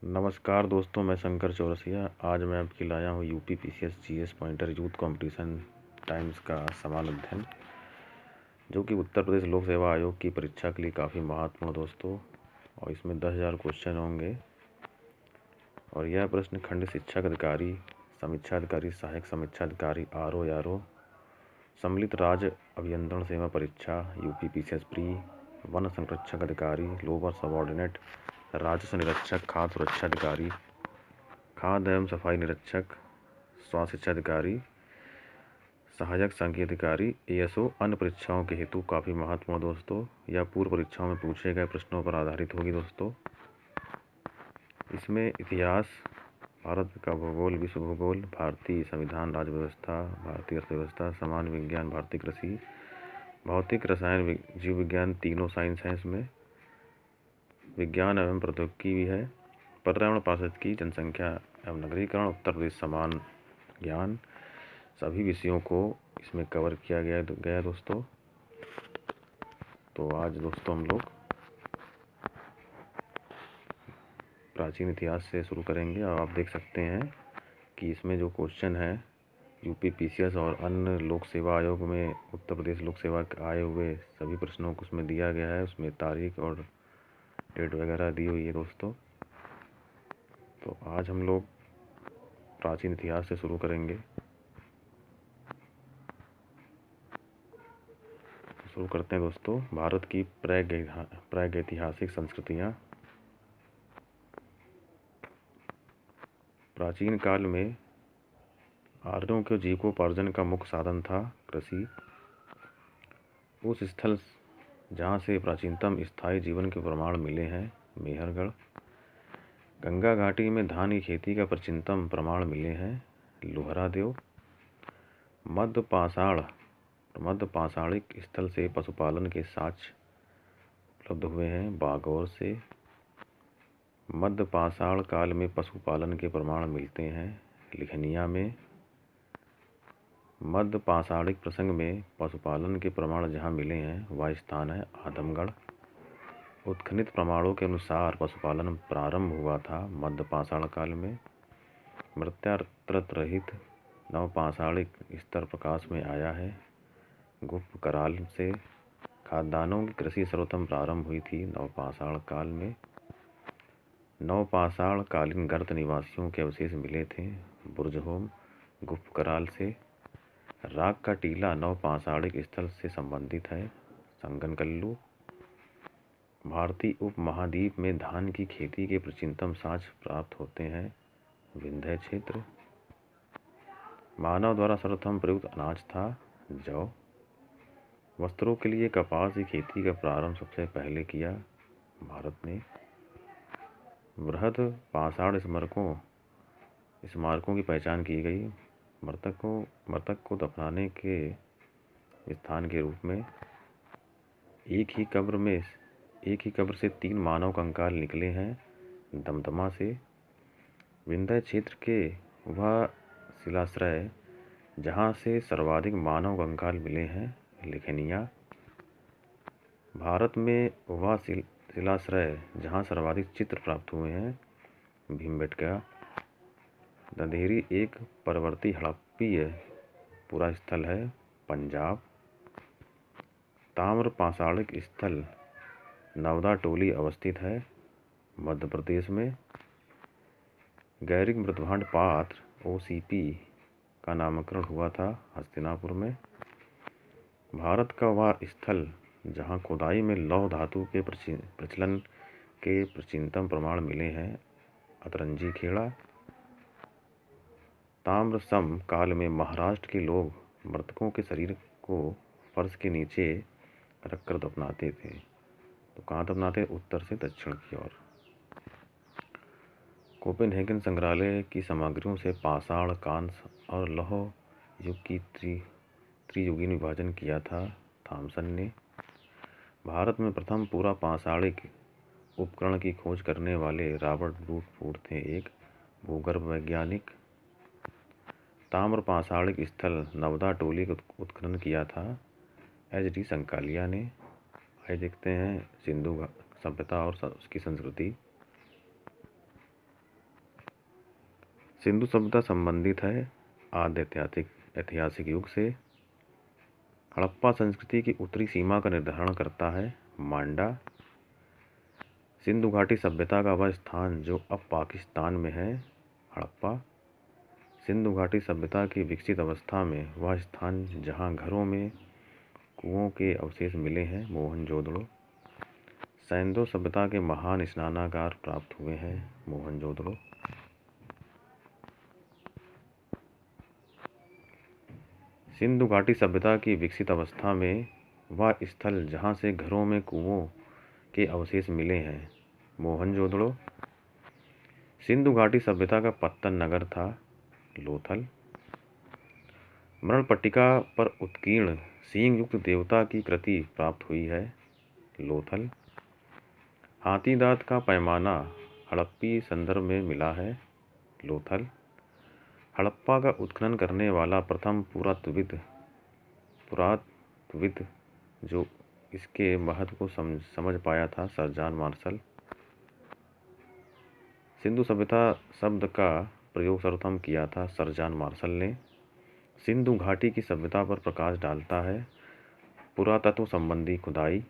नमस्कार दोस्तों, मैं शंकर चौरसिया। आज मैं आपके लाया हूँ UP PCS GS pointer youth competition times का सवाल अध्ययन, जो कि उत्तर प्रदेश लोक सेवा आयोग की परीक्षा के लिए काफ़ी महत्वपूर्ण दोस्तों। और इसमें 10,000 क्वेश्चन होंगे। और यह प्रश्न खंड शिक्षक अधिकारी, समीक्षा अधिकारी, सहायक समीक्षा अधिकारी, आरओ यारो, सम्मिलित राज्य अभियंत्रण सेवा परीक्षा, यूपी पीसीएस प्री, वन संरक्षक अधिकारी, लोअर सबऑर्डिनेट, राजस्व निरीक्षक, खाद्य सुरक्षा अधिकारी, खाद्य एवं सफाई निरीक्षक, स्वास्थ्य शिक्षा अधिकारी, सहायक सांख्यिकी अधिकारी, एएसओ अन्य परीक्षाओं के हेतु काफ़ी महत्वपूर्ण दोस्तों। यह पूर्व परीक्षाओं में पूछे गए प्रश्नों पर आधारित होगी दोस्तों। इसमें इतिहास, भारत का भूगोल, विश्व भूगोल, भारतीय संविधान, राज्य व्यवस्था, भारतीय अर्थव्यवस्था, सामान्य विज्ञान, भारतीय कृषि, भौतिक, रसायन, जीव विज्ञान, तीनों साइंस हैं इसमें। विज्ञान एवं प्रौद्योगिकी भी है। पर्यावरण, पारिस्थितिकी, जनसंख्या एवं नगरीकरण, उत्तर प्रदेश समान ज्ञान, सभी विषयों को इसमें कवर किया गया दोस्तों। तो आज दोस्तों हम लोग प्राचीन इतिहास से शुरू करेंगे। और आप देख सकते हैं कि इसमें जो क्वेश्चन है यूपी पीसीएस और अन्य लोक सेवा आयोग में उत्तर प्रदेश लोक सेवा आए हुए सभी प्रश्नों को उसमें दिया गया है। उसमें तारीख और डेट वगैरह दी हुई है दोस्तों। तो आज हम लोग प्राचीन इतिहास से शुरू करेंगे। शुरू करते हैं दोस्तों। भारत की प्रागैतिहासिक संस्कृतियाँ। प्राचीन काल में आर्यों के जीविकोपार्जन का मुख्य साधन था कृषि। उस स्थल जहाँ से प्राचीनतम स्थायी जीवन के प्रमाण मिले हैं मेहरगढ़। गंगा घाटी में धान की खेती का प्राचीनतम प्रमाण मिले हैं लोहरादेव। मध्य पाषाणिक स्थल से पशुपालन के साक्ष्य उपलब्ध हुए हैं बागौर से। मध्य पाषाण काल में पशुपालन के प्रमाण मिलते हैं लिखनिया में। मध्य पाषाणिक प्रसंग में पशुपालन के प्रमाण जहाँ मिले हैं वह स्थान है आदमगढ़। उत्खनित प्रमाणों के अनुसार पशुपालन प्रारंभ हुआ था मध्य पाषाण काल में। मृत्यार्थ रहित नवपाषाणिक स्तर प्रकाश में आया है गुप्त कराल से। खाद्यान्नों की कृषि सर्वप्रथम प्रारंभ हुई थी नवपाषाण काल में। नवपाषाण कालीन गर्त निवासियों के अवशेष मिले थे बुर्जहोम गुप्त कराल से। राग का टीला नवपाषाणिक स्थल से संबंधित है संगनकल्लू। भारतीय उपमहाद्वीप में धान की खेती के प्राचीनतम साक्ष्य प्राप्त होते हैं विंध्य क्षेत्र। मानव द्वारा सर्वप्रथम प्रयुक्त अनाज था जौ। वस्त्रों के लिए कपास की खेती का प्रारंभ सबसे पहले किया भारत ने। बृहद पाषाण स्मारकों की पहचान की गई। मृतक को दफनाने के स्थान के रूप में एक ही कब्र से 3 मानव कंकाल निकले हैं दमदमा से। विंध्य क्षेत्र के वह शिलाश्रय जहाँ से सर्वाधिक मानव कंकाल मिले हैं लिखनिया। भारत में वह शिलाश्रय जहाँ सर्वाधिक चित्र प्राप्त हुए हैं भीमबेटका। दंधेरी एक परवर्ती हड़प्पीय पुरा स्थल है पंजाब। ताम्र पाषाणिक स्थल नवदा टोली अवस्थित है मध्य प्रदेश में। गैरिक मृदभांड पात्र ओसीपी का नामकरण हुआ था हस्तिनापुर में। भारत का वह स्थल जहाँ खुदाई में लौह धातु के प्रचलन के प्राचीनतम प्रमाण मिले हैं अतरंजी खेड़ा। ताम्र सम काल में महाराष्ट्र के लोग मृतकों के शरीर को फर्श के नीचे रखकर दफनाते थे। तो कहाँ दफनाते? उत्तर से दक्षिण की ओर। कोपेनहेगन संग्रहालय की सामग्रियों से पाषाण, कांस्य और लौह युग की त्रियुगीन विभाजन किया था थॉमसन ने। भारत में प्रथम पूरा पाषाणिक उपकरण की खोज करने वाले रॉबर्ट ब्रूट थे एक भूगर्भ वैज्ञानिक। ताम्र पाषाणिक स्थल नवदा टोली का उत्खनन किया था एच.डी. संकालिया ने। आइए देखते हैं सिंधु सभ्यता और उसकी संस्कृति। सिंधु सभ्यता संबंधित है आद्य ऐतिहासिक युग से। हड़प्पा संस्कृति की उत्तरी सीमा का निर्धारण करता है मांडा। सिंधु घाटी सभ्यता का वह स्थान जो अब पाकिस्तान में है हड़प्पा। सिंधु घाटी सभ्यता की विकसित अवस्था में वह स्थान जहाँ घरों में कुओं के अवशेष मिले हैं मोहनजोदड़ो। सैंधो सभ्यता के महान स्नानागार प्राप्त हुए हैं मोहनजोदड़ो। सिंधु घाटी सभ्यता की विकसित अवस्था में वह स्थल जहाँ से घरों में कुओं के अवशेष मिले हैं मोहनजोदड़ो। सिंधु घाटी सभ्यता का पत्तन नगर था लोथल। मरणपट्टिका पर उत्कीर्ण सींग युक्त देवता की कृति प्राप्त हुई है लोथल। हाथी दांत का पैमाना हड़प्पी संदर्भ में मिला है लोथल। हड़प्पा का उत्खनन करने वाला प्रथम पुरातत्वविद जो इसके महत्व को समझ पाया था सर जॉन मार्शल। सिंधु सभ्यता शब्द का प्रयोग सर्वप्रथम किया था सर जॉन मार्शल ने। सिंधु घाटी की सभ्यता पर प्रकाश डालता है पुरातत्व संबंधी खुदाई।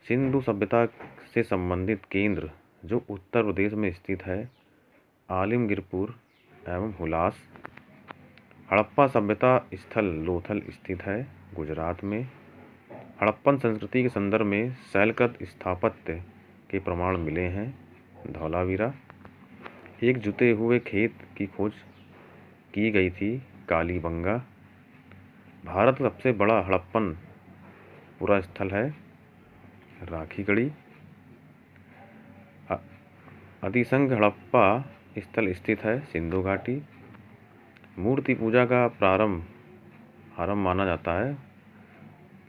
सिंधु सभ्यता से संबंधित केंद्र जो उत्तर प्रदेश में स्थित है आलिमगीरपुर एवं हुलास। हड़प्पा सभ्यता स्थल लोथल स्थित है गुजरात में। हड़प्पन संस्कृति के संदर्भ में शैलकृत स्थापत्य के प्रमाण मिले हैं धौलावीरा। एक जुते हुए खेत की खोज की गई थी कालीबंगा। भारत का सबसे बड़ा हड़प्पन पुरा स्थल है राखीगढ़ी। अतिसंघ हड़प्पा स्थल स्थित है सिंधु घाटी। मूर्ति पूजा का आरंभ माना जाता है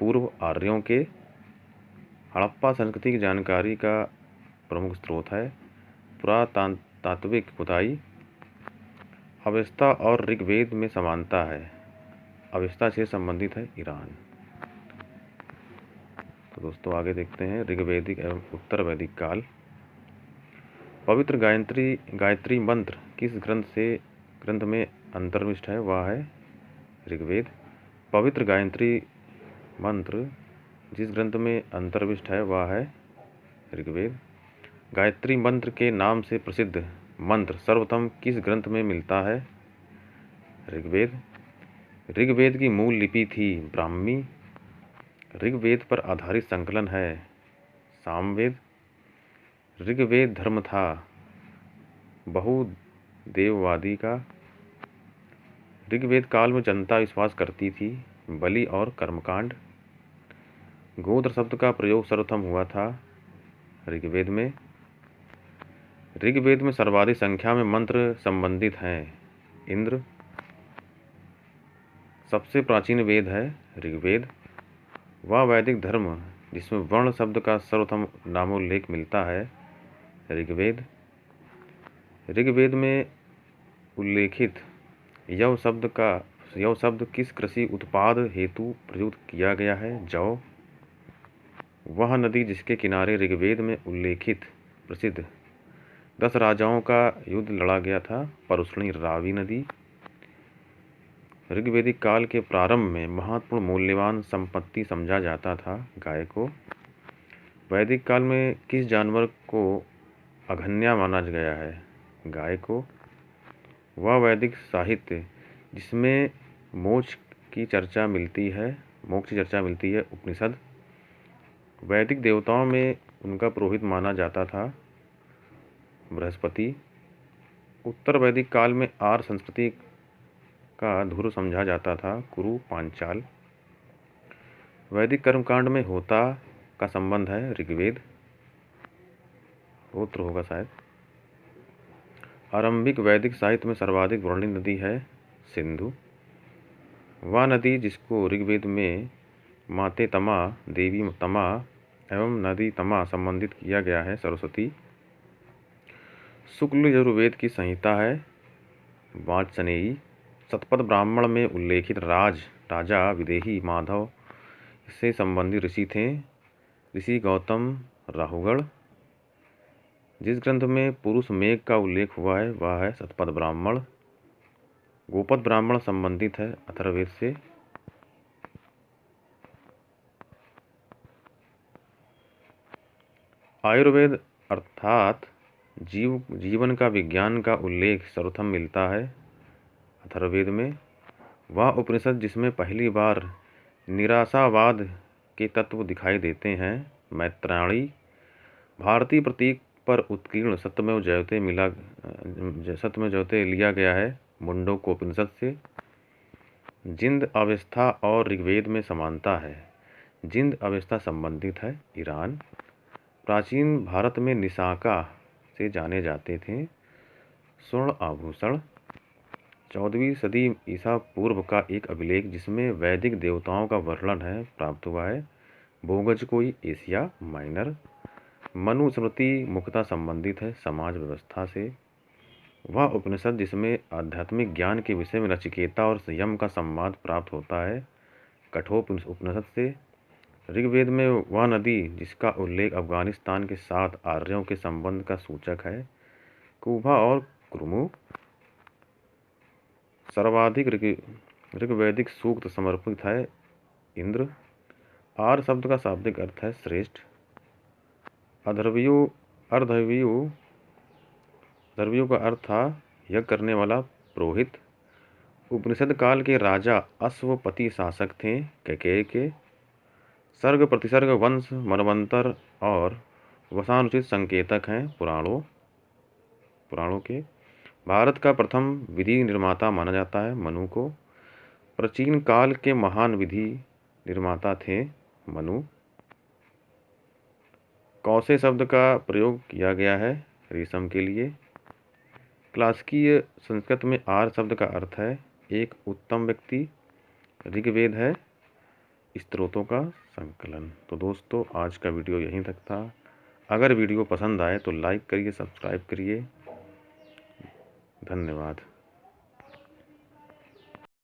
पूर्व आर्यों के। हड़प्पा संस्कृति की जानकारी का प्रमुख स्रोत है पुरातात्विक खुदाई। अवेस्ता और ऋग्वेद में समानता है। अवेस्ता से संबंधित है ईरान। तो दोस्तों आगे देखते हैं ऋग्वैदिक एवं उत्तर वैदिक काल। पवित्र गायत्री मंत्र किस ग्रंथ में अंतर्विष्ट है वह है ऋग्वेद। पवित्र गायत्री मंत्र जिस ग्रंथ में अंतर्विष्ट है वह है ऋग्वेद। गायत्री मंत्र के नाम से प्रसिद्ध मंत्र सर्वप्रथम किस ग्रंथ में मिलता है ऋग्वेद। ऋग्वेद की मूल लिपि थी ब्राह्मी। ऋग्वेद पर आधारित संकलन है सामवेद। ऋग्वेद धर्म था बहुदेववादी का। ऋग्वेद काल में जनता विश्वास करती थी बलि और कर्मकांड। गोत्र शब्द का प्रयोग सर्वप्रथम हुआ था ऋग्वेद में। ऋग्वेद में सर्वाधिक संख्या में मंत्र संबंधित हैं इंद्र। सबसे प्राचीन वेद है ऋग्वेद। वह वैदिक धर्म जिसमें वर्ण शब्द का सर्वप्रथम नामोल्लेख मिलता है ऋग्वेद। ऋग्वेद में उल्लेखित यव शब्द किस कृषि उत्पाद हेतु प्रयुक्त किया गया है जौ। वह नदी जिसके किनारे ऋग्वेद में उल्लेखित प्रसिद्ध 10 राजाओं का युद्ध लड़ा गया था परुष्णी रावी नदी। ऋग्वैदिक काल के प्रारंभ में महत्वपूर्ण मूल्यवान संपत्ति समझा जाता था गाय को। वैदिक काल में किस जानवर को अघन्या माना गया है गाय को। वह वैदिक साहित्य जिसमें मोक्ष की चर्चा मिलती है उपनिषद। वैदिक देवताओं में उनका पुरोहित माना जाता था बृहस्पति। उत्तर वैदिक काल में आर्य संस्कृति का ध्रुव समझा जाता था कुरु पांचाल। वैदिक कर्मकांड में होता का संबंध है ऋग्वेद होत्र होगा शायद। आरंभिक वैदिक साहित्य में सर्वाधिक वर्णित नदी है सिंधु। वह नदी जिसको ऋग्वेद में माते तमा देवी तमा एवं नदी तमा संबंधित किया गया है सरस्वती। शुक्ल यजुर्वेद की संहिता है वाचस्पनेयी। शतपथ ब्राह्मण में उल्लेखित राजा विदेही माधव से संबंधित ऋषि थे ऋषि गौतम राहुगढ़। जिस ग्रंथ में पुरुष मेघ का उल्लेख हुआ है वह है शतपथ ब्राह्मण। गोपद ब्राह्मण संबंधित है अथर्ववेद से। आयुर्वेद अर्थात जीवन का विज्ञान का उल्लेख सर्वप्रथम मिलता है अथर्ववेद में। वह उपनिषद जिसमें पहली बार निराशावाद के तत्व दिखाई देते हैं मैत्रायणी। भारतीय प्रतीक पर उत्कीर्ण सत्यमेव जयते लिया गया है मुंडकोपनिषद से। जिंद अवस्था और ऋग्वेद में समानता है। जिंद अवस्था संबंधित है ईरान। प्राचीन भारत में निशाका से जाने जाते थे स्वर्ण आभूषण। 14वीं सदी ईसा पूर्व का एक अभिलेख जिसमें वैदिक देवताओं का वर्णन है प्राप्त हुआ है भोगजकोई एशिया माइनर। मनुस्मृति मुख्यतः संबंधित है समाज व्यवस्था से। वह उपनिषद जिसमें आध्यात्मिक ज्ञान के विषय में नचिकेता और संयम का संवाद प्राप्त होता है कठोप उपनिषद से। ऋग्वेद में वह नदी जिसका उल्लेख अफगानिस्तान के साथ आर्यों के संबंध का सूचक है कुभा और कुरुमु। सर्वाधिक ऋग्वैदिक सूक्त समर्पित है इंद्र। आर शब्द का शाब्दिक अर्थ है श्रेष्ठ। अर्धव्यू का अर्थ था यज्ञ करने वाला पुरोहित। उपनिषद काल के राजा अश्वपति शासक थे कैकेयी के। सर्ग प्रतिसर्ग वंश मनवंतर और वसानुचित संकेतक हैं पुराणों के। भारत का प्रथम विधि निर्माता माना जाता है मनु को। प्राचीन काल के महान विधि निर्माता थे मनु। कौसे शब्द का प्रयोग किया गया है रेशम के लिए। क्लासिकीय संस्कृत में आर शब्द का अर्थ है एक उत्तम व्यक्ति। ऋग्वेद है स्त्रोतों का संकलन। तो दोस्तों आज का वीडियो यहीं तक था। अगर वीडियो पसंद आए तो लाइक करिए, सब्सक्राइब करिए। धन्यवाद।